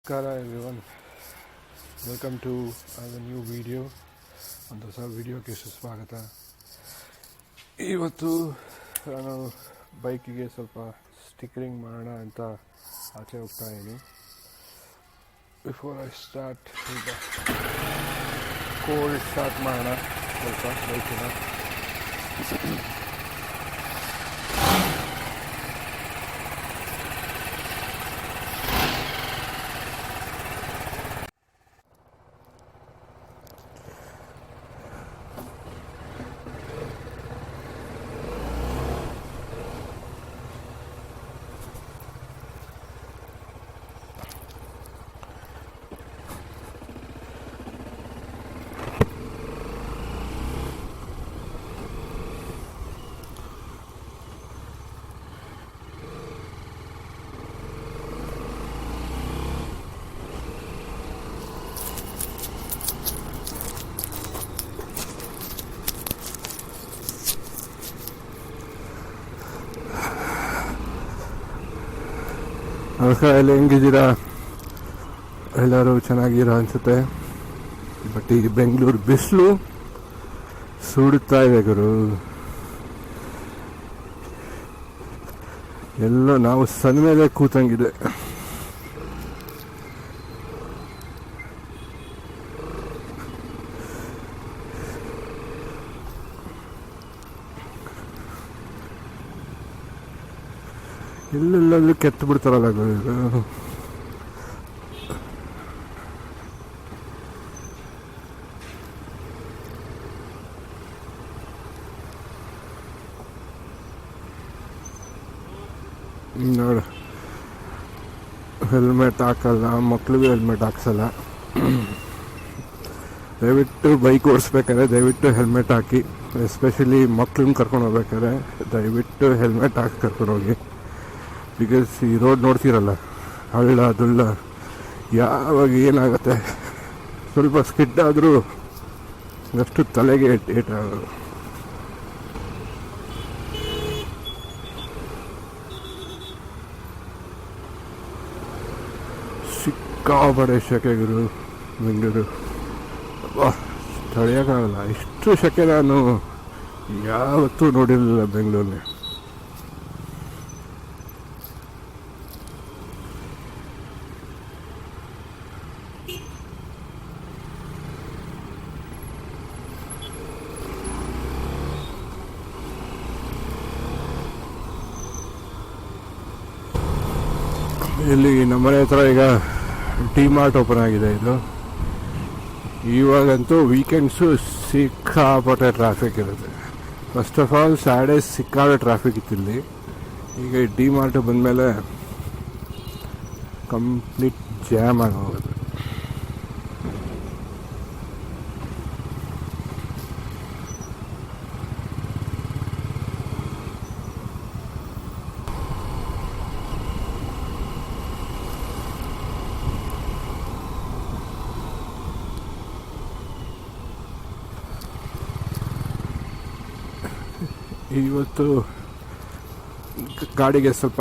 ನಮಸ್ಕಾರ everyone, welcome to new video. ಒಂದು ಹೊಸ ವಿಡಿಯೋಗೆ ಸುಸ್ವಾಗತ. ಇವತ್ತು ನಾನು ಬೈಕಿಗೆ ಸ್ವಲ್ಪ ಸ್ಟಿಕರಿಂಗ್ ಮಾಡೋಣ ಅಂತ ಆಚೆ ಹೋಗ್ತಾ ಇದ್ದೀನಿ. ಬಿಫೋರ್ ಐ ಸ್ಟಾರ್ಟ್ ಈಗ ಕೋಲ್ಡ್ ಸ್ಟಾರ್ಟ್ ಮಾಡೋಣ ಸ್ವಲ್ಪ ಬೈಕಿನ. ನಮಸ್ಕಾರ, ಎಲ್ಲ ಹೆಂಗಿದ್ದೀರಾ? ಎಲ್ಲರೂ ಚೆನ್ನಾಗಿರೋ ಅನಿಸುತ್ತೆ. ಬಟ್ ಈ ಬೆಂಗಳೂರು ಬಿಸಿಲು ಸುಡುತ್ತಾ ಇದೆ ಗುರು. ಎಲ್ಲೋ ನಾವು ಸಣ್ಣ ಮೇಲೆ ಕೂತಂಗಿದೆ. ಎಲ್ಲೆಲ್ಲೂ ಕೆತ್ತು ಬಿಡ್ತಾರಲ್ಲ ಗುರು. ನೋಡು, ಹೆಲ್ಮೆಟ್ ಹಾಕಲ್ಲ, ಮಕ್ಳಿಗೂ ಹೆಲ್ಮೆಟ್ ಹಾಕ್ಸಲ್ಲ. ದಯವಿಟ್ಟು ಬೈಕ್ ಓಡಿಸ್ಬೇಕಾದ್ರೆ ದಯವಿಟ್ಟು ಹೆಲ್ಮೆಟ್ ಹಾಕಿ. ಎಸ್ಪೆಷಲಿ ಮಕ್ಳನ್ನ ಕರ್ಕೊಂಡು ಹೋಗ್ಬೇಕಾದ್ರೆ ದಯವಿಟ್ಟು ಹೆಲ್ಮೆಟ್ ಹಾಕಿ ಕರ್ಕೊಂಡು ಹೋಗಿ. ಬಿಕಾಸ್ ಈ ರೋಡ್ ನೋಡ್ತೀರಲ್ಲ, ಹಳ್ಳ ದುಳ್ಳ, ಯಾವಾಗ ಏನಾಗುತ್ತೆ, ಸ್ವಲ್ಪ ಸ್ಕಿಡ್ ಆದರೂ ಅಷ್ಟು ತಲೆಗೆ ಏಟಾಗೋದು. ಸಿಕ್ಕಾಪಡೆ ಶೆಕೆ ಗುರು ಬೆಂಗಳೂರು. ತಡೆಯೋಕ್ಕಾಗಲ್ಲ, ಇಷ್ಟು ಶೆಕೆ ನಾನು ಯಾವತ್ತೂ ನೋಡಿರಲಿಲ್ಲ ಬೆಂಗಳೂರಲ್ಲಿ. ಇಲ್ಲಿ ನಮ್ಮನೆ ಹತ್ರ ಈಗ ಟಿ ಮಾರ್ಟ್ ಓಪನ್ ಆಗಿದೆ. ಇದು ಇವಾಗಂತೂ ವೀಕೆಂಡ್ಸು ಸಿಕ್ಕಾಪಟ್ಟೆ ಟ್ರಾಫಿಕ್ ಇರುತ್ತೆ. ಫಸ್ಟ್ ಆಫ್ ಆಲ್ ಸ್ಯಾಟರ್ಡೇ ಸಿಕ್ಕಾಪಟ್ಟೆ ಟ್ರಾಫಿಕ್ ಇತ್ತು ಇಲ್ಲಿ. ಈಗ ಈ ಟಿ ಮಾರ್ಟ್ ಬಂದಮೇಲೆ ಕಂಪ್ಲೀಟ್ ಜಾಮ್ ಆಗಿ ಹೋಗುತ್ತೆ. ಇವತ್ತು ಗಾಡಿಗೆ ಸ್ವಲ್ಪ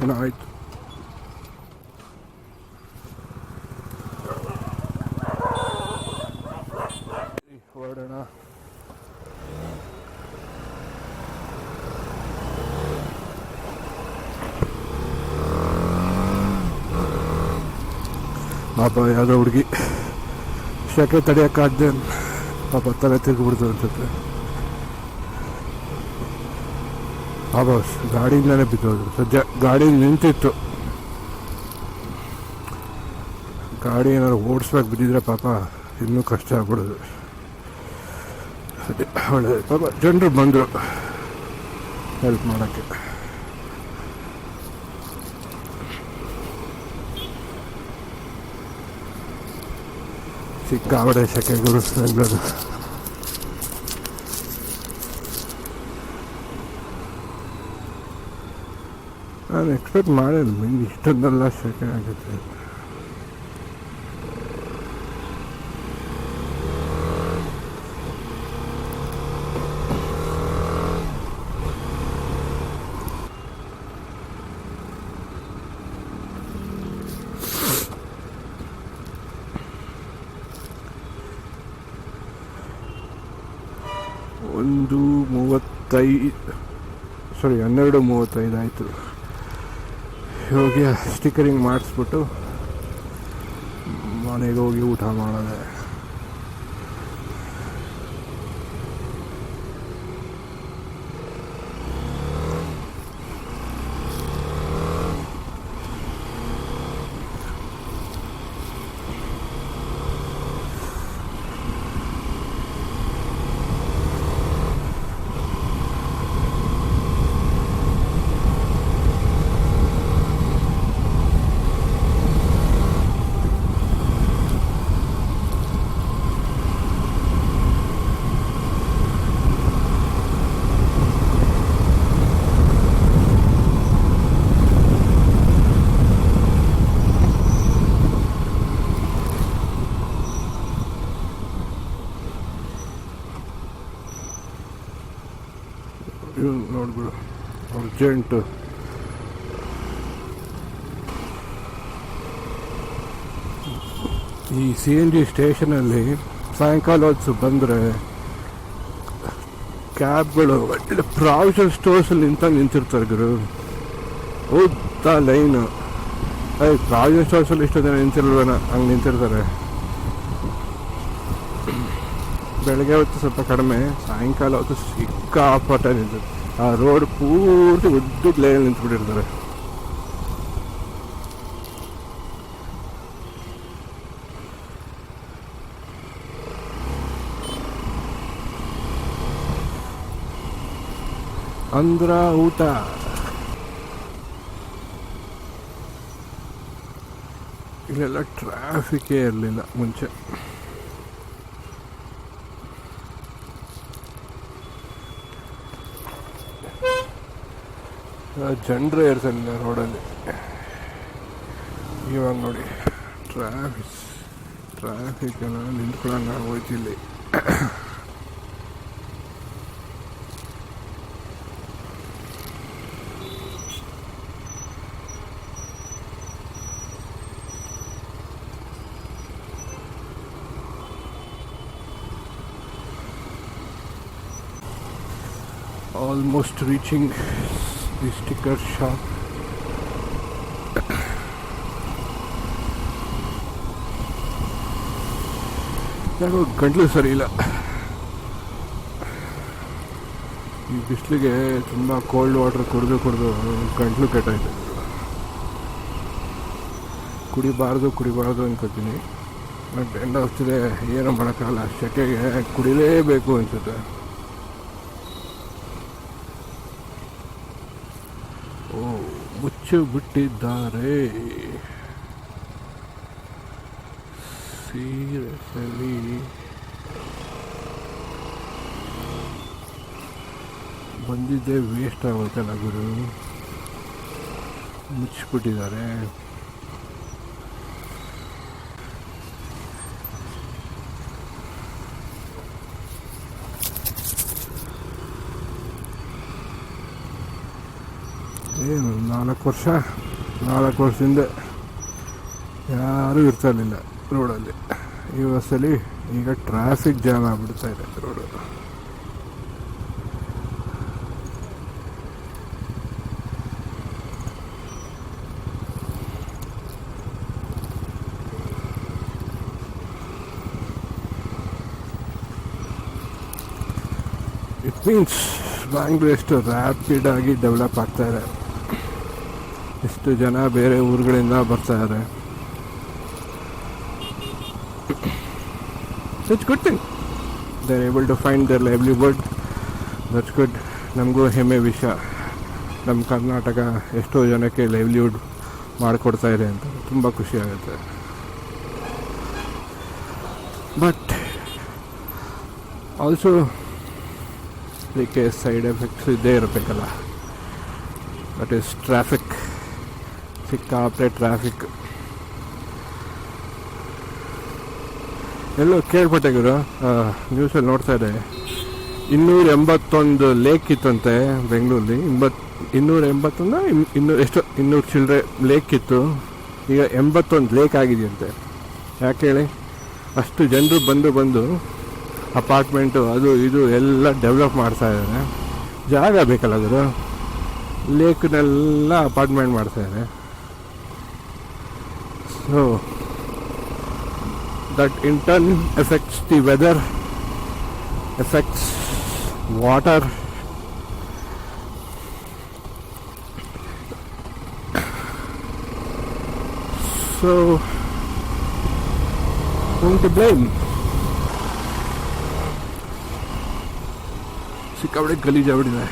ಏನೋ ಆಯಿತು. ಹೊರಡೋಣ. ಪಾಪ ಯಾವುದೋ ಹುಡುಗಿ ಶೆಕೆ ತಡೆಯೋಕ್ಕಾಗದೆ ಪಾಪ ತಲೆ ತಿರುಗಿಬಿಡ್ತು ಅನ್ಸುತ್ತೆ. ಪಾಪ ಗಾಡಿಯಿಂದಲೇ ಬಿದ್ದೋದ್ರು. ಸದ್ಯ ಗಾಡಿ ನಿಂತಿತ್ತು. ಗಾಡಿ ಏನಾದ್ರು ಓಡಿಸ್ಬೇಕು ಬಿದ್ದಿದ್ರೆ ಪಾಪ ಇನ್ನೂ ಕಷ್ಟ ಆಗ್ಬಿಡೋದು. ಒಳ್ಳೆಯದು, ಪಾಪ ಜನರು ಬಂದರು ಹೆಲ್ಪ್ ಮಾಡೋಕ್ಕೆ. ಸಿಕ್ಕಾಪಟ್ಟೆ ಶೆಕೆ ಗುರು ಬೆಂಗಳೂರು. ನಾನು ಎಕ್ಸ್ಪೆಕ್ಟ್ ಮಾಡಿಲ್ಲ ಇಷ್ಟೊಂದೆಲ್ಲ ಶೆಕೆ ಆಗುತ್ತೆ. 1:35 12:35 ಆಯಿತು. ಇವಾಗ ಸ್ಟಿಕರಿಂಗ್ ಮಾಡಿಸ್ಬಿಟ್ಟು ಮನೆಗೆ ಹೋಗಿ ಊಟ ಮಾಡೋದೆ. ನೋಡ್ಬಿಡು ಅರ್ಜೆಂಟು. ಈ CNG ಸ್ಟೇಷನಲ್ಲಿ ಸಾಯಂಕಾಲ ಹೊತ್ತು ಬಂದರೆ ಕ್ಯಾಬ್ಗಳು ಒಳ್ಳೆ ಪ್ರಾವಿಷನ್ ಸ್ಟೋರ್ಸಲ್ಲಿ ನಿಂತಿರ್ತಾರೆ ಗುರು. ಉದ್ದ ಲೈನು. ಪ್ರಾವಿಷನ್ ಸ್ಟೋರ್ಸಲ್ಲಿ ಇಷ್ಟು ಜನ ನಿಂತಿಲ್ವೇನೋ ಹಂಗೆ ನಿಂತಿರ್ತಾರೆ. ಬೆಳಗ್ಗೆ ಹೊತ್ತು ಸ್ವಲ್ಪ ಕಡಿಮೆ, ಸಾಯಂಕಾಲ ಹೊತ್ತು ಸಿಕ್ಕಾಪಟ್ಟೆ ನಿಂತಿರ್ತಾರೆ. ಆ ರೋಡ್ ಪೂರ್ತಿ ಉದ್ದದ ಲೈನಲ್ಲಿ ನಿಂತ್ಬಿಟ್ಟಿರ್ತಾರೆ. ಅಂದ್ರ ಊಟ ಇಲ್ಲೆಲ್ಲ ಟ್ರಾಫಿಕ್ಕೇ ಇರಲಿಲ್ಲ ಮುಂಚೆ. ಜನರೇ ಇರ್ತಾನಿಲ್ಲ ರೋಡಲ್ಲಿ. ಇವಾಗ ನೋಡಿ ಟ್ರಾಫಿಕ್ ಎಲ್ಲ ನಿಂತ್ಕೊಳ್ಳೋಂಗೆ ಹೋಯ್ತಿಲ್ಲಿ. Almost reaching the sticker shop. ಯಾಕೋ ಗಂಟ್ಲು ಸರಿ ಇಲ್ಲ. ಈ ಬಿಸಿಲಿಗೆ ತುಂಬ ಕೋಲ್ಡ್ ವಾಟರ್ ಕುಡಿದು ಗಂಟ್ಲು ಕೆಟ್ಟಾಯ್ತು. ಕುಡಿಬಾರ್ದು ಅನ್ಕೋತೀನಿ. ಬಟ್ ಎಂಡ ಹೋಗ್ತಿದೆ, ಏನೋ ಮಾಡೋಕ್ಕಾಗಲ್ಲ. ಸೆಕೆಗೆ ಕುಡಿಲೇಬೇಕು ಅನ್ಸುತ್ತೆ. ಮುಚ್ಚು ಬಿಟ್ಟಿದ್ದಾರೆ. ಸೀರಿಯಸ್ಲಿ ಬಂದಿದ್ದೆ ವೇಸ್ಟ್ ಆಗೋಯ್ತಲ್ಲ ಗುರು. ಮುಚ್ಚಿಬಿಟ್ಟಿದ್ದಾರೆ. ಏನು 4 ವರ್ಷದಿಂದ ಯಾರೂ ಇರ್ತಾಯಿರಲಿಲ್ಲ ರೋಡಲ್ಲಿ. ಈ ವರ್ಷದಲ್ಲಿ ಈಗ ಟ್ರಾಫಿಕ್ ಜಾಮ್ ಆಗಿಬಿಡ್ತಾ ಇದೆ ರೋಡು. ಇಟ್ ಮೀನ್ಸ್ ಬ್ಯಾಂಗ್ಳೂರ್ ಎಷ್ಟು ರ್ಯಾಪಿಡಾಗಿ ಡೆವಲಪ್ ಆಗ್ತಾಯಿದೆ. ಎಷ್ಟು ಜನ ಬೇರೆ ಊರುಗಳಿಂದ ಬರ್ತಾಯಿದ್ದಾರೆ. It's good thing. They are able to find their livelihood. That's good. ನಮಗೂ ಹೆಮ್ಮೆ ವಿಷಯ. ನಮ್ಮ ಕರ್ನಾಟಕ ಎಷ್ಟೋ ಜನಕ್ಕೆ ಲೈವ್ಲಿಹುಡ್ ಮಾಡಿಕೊಡ್ತಾ ಇದೆ ಅಂತ ತುಂಬ ಖುಷಿ ಆಗುತ್ತೆ. ಬಟ್ ಆಲ್ಸೋ ಇದಕ್ಕೆ ಸೈಡ್ ಎಫೆಕ್ಟ್ಸ್ ಇದ್ದೇ ಇರಬೇಕಲ್ಲ. That is traffic. ಸಿಕ್ಕಾಪಟ್ಟೆ ಟ್ರಾಫಿಕ್. ಎಲ್ಲೋ ಕೇಳ್ಪಟ್ಟೆ ಗುರು, ನ್ಯೂಸಲ್ಲಿ ನೋಡ್ತಾ ಇದೆ. 281 ಲೇಕ್ ಇತ್ತಂತೆ ಬೆಂಗಳೂರಲ್ಲಿ. 281 ಎಷ್ಟು 200 ಚಿಲ್ಲರೆ ಲೇಕ್ ಇತ್ತು. ಈಗ 81 ಲೇಕ್ ಆಗಿದೆಯಂತೆ. ಯಾಕೆ ಹೇಳಿ? ಅಷ್ಟು ಜನರು ಬಂದು ಅಪಾರ್ಟ್ಮೆಂಟು ಅದು ಇದು ಎಲ್ಲ ಡೆವಲಪ್ ಮಾಡ್ತಾ ಇದ್ದಾರೆ. ಜಾಗ ಬೇಕಲ್ಲ ಗುರು, ಲೇಕ್ನೆಲ್ಲ ಅಪಾರ್ಟ್ಮೆಂಟ್ ಮಾಡ್ತಾಯಿದ್ದಾರೆ. So that in turn effects the weather, effects water. So whom to blame? ಸಿಕ್ಕಾಬಡೆ ಗಲೀಜಾಗ್ಬಿಟ್ಟಿದೆ.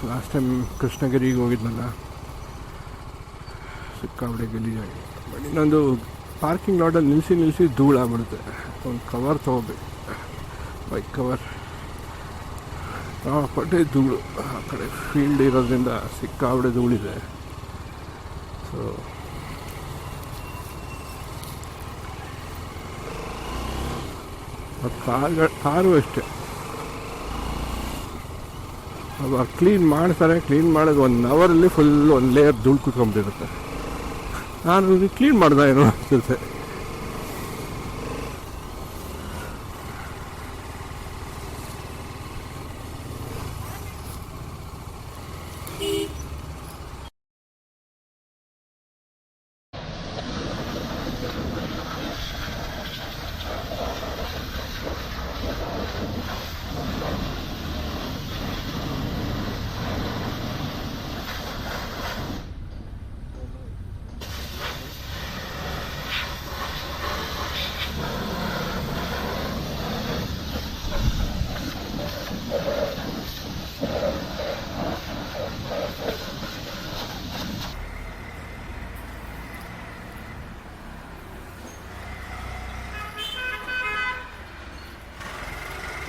ಲಾಸ್ಟ್ ಟೈಮ್ ಕೃಷ್ಣಗಿರಿಗೆ ಹೋಗಿದ್ನಲ್ಲ, ಸಿಕ್ಕಾಬಡೆ ಗಲೀಜಾಗಿ. ಬಟ್ ಇನ್ನೊಂದು ಪಾರ್ಕಿಂಗ್ ಲಾಟಲ್ಲಿ ನಿಲ್ಲಿಸಿ ಧೂಳಾಗ್ಬಿಡುತ್ತೆ. ಒಂದು ಕವರ್ ತೊಗೋಬೇಕು, ಬೈಕ್ ಕವರ್. ಪಟ್ಟೆ ಧೂಳು ಆ ಕಡೆ ಫೀಲ್ಡ್ ಇರೋದ್ರಿಂದ ಸಿಕ್ಕಾಬಡೆ ಧೂಳಿದೆ. ಸೊ ಕಾರು ಅಷ್ಟೇ, ಅವಾಗ ಕ್ಲೀನ್ ಮಾಡ್ತಾರೆ. ಕ್ಲೀನ್ ಮಾಡೋದು 1 ಅವರಲ್ಲಿ ಫುಲ್ ಒಂದು ಲೇಯರ್ ಧೂಳು ಕುತ್ಕೊಂಡ್ಬಿಟ್ಟಿರುತ್ತೆ. ನಾನು ಕ್ಲೀನ್ ಮಾಡ್ದೆ ಏನೋ ಅನಿಸುತ್ತೆ.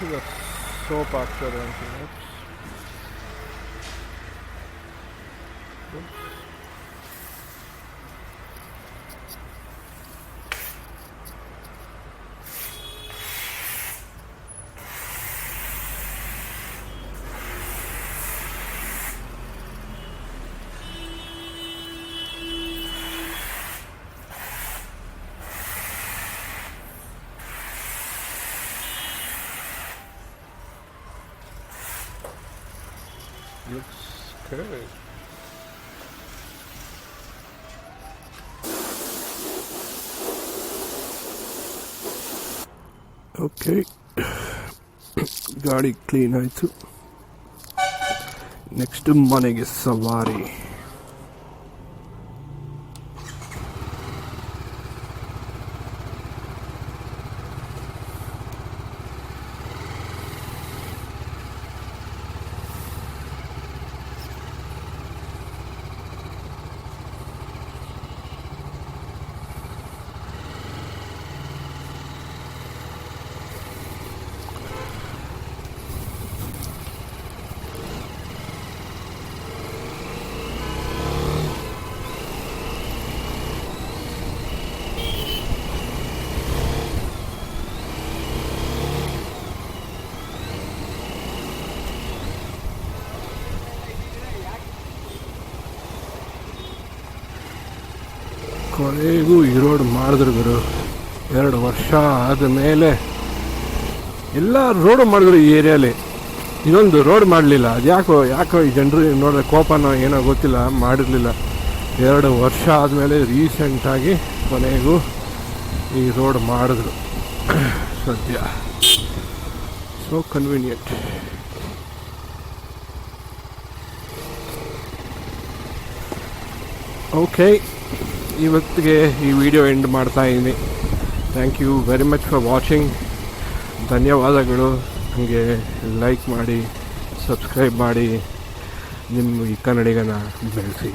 The soap after anything else. Looks good. Okay. ಗಾಡಿ ಕ್ಲೀನ್ ಆಯಿತು. ನೆಕ್ಸ್ಟ್ ಮನೆಗೆ ಸವಾರಿ. ಕೊನೆಗೂ ಈ ರೋಡ್ ಮಾಡಿದ್ರು ಗುರು. 2 ವರ್ಷ ಆದಮೇಲೆ ಎಲ್ಲ ರೋಡು ಮಾಡಿದ್ರು ಈ ಏರಿಯಾಲಿ. ಇದೊಂದು ರೋಡ್ ಮಾಡಲಿಲ್ಲ. ಅದು ಯಾಕೋ ಈ ಜನರು ನೋಡಿದ್ರೆ ಕೋಪನೋ ಏನೋ ಗೊತ್ತಿಲ್ಲ, ಮಾಡಿರಲಿಲ್ಲ. 2 ವರ್ಷ ಆದಮೇಲೆ ರೀಸೆಂಟಾಗಿ ಕೊನೆಗೂ ಈ ರೋಡ್ ಮಾಡಿದ್ರು. ಸದ್ಯ ಸೊ ಕನ್ವೀನಿಯಂಟ್. ಓಕೆ, ಇವತ್ತಿಗೆ ಈ ವಿಡಿಯೋ ಎಂಡ್ ಮಾಡ್ತಾ ಇದ್ದೀನಿ. Thank you very much for watching. ಧನ್ಯವಾದಗಳು. ನನಗೆ ಲೈಕ್ ಮಾಡಿ, ಸಬ್ಸ್ಕ್ರೈಬ್ ಮಾಡಿ, ನಿಮ್ಮ ಈ ಕನ್ನಡಿಗನ ಬೆಳೆಸಿ.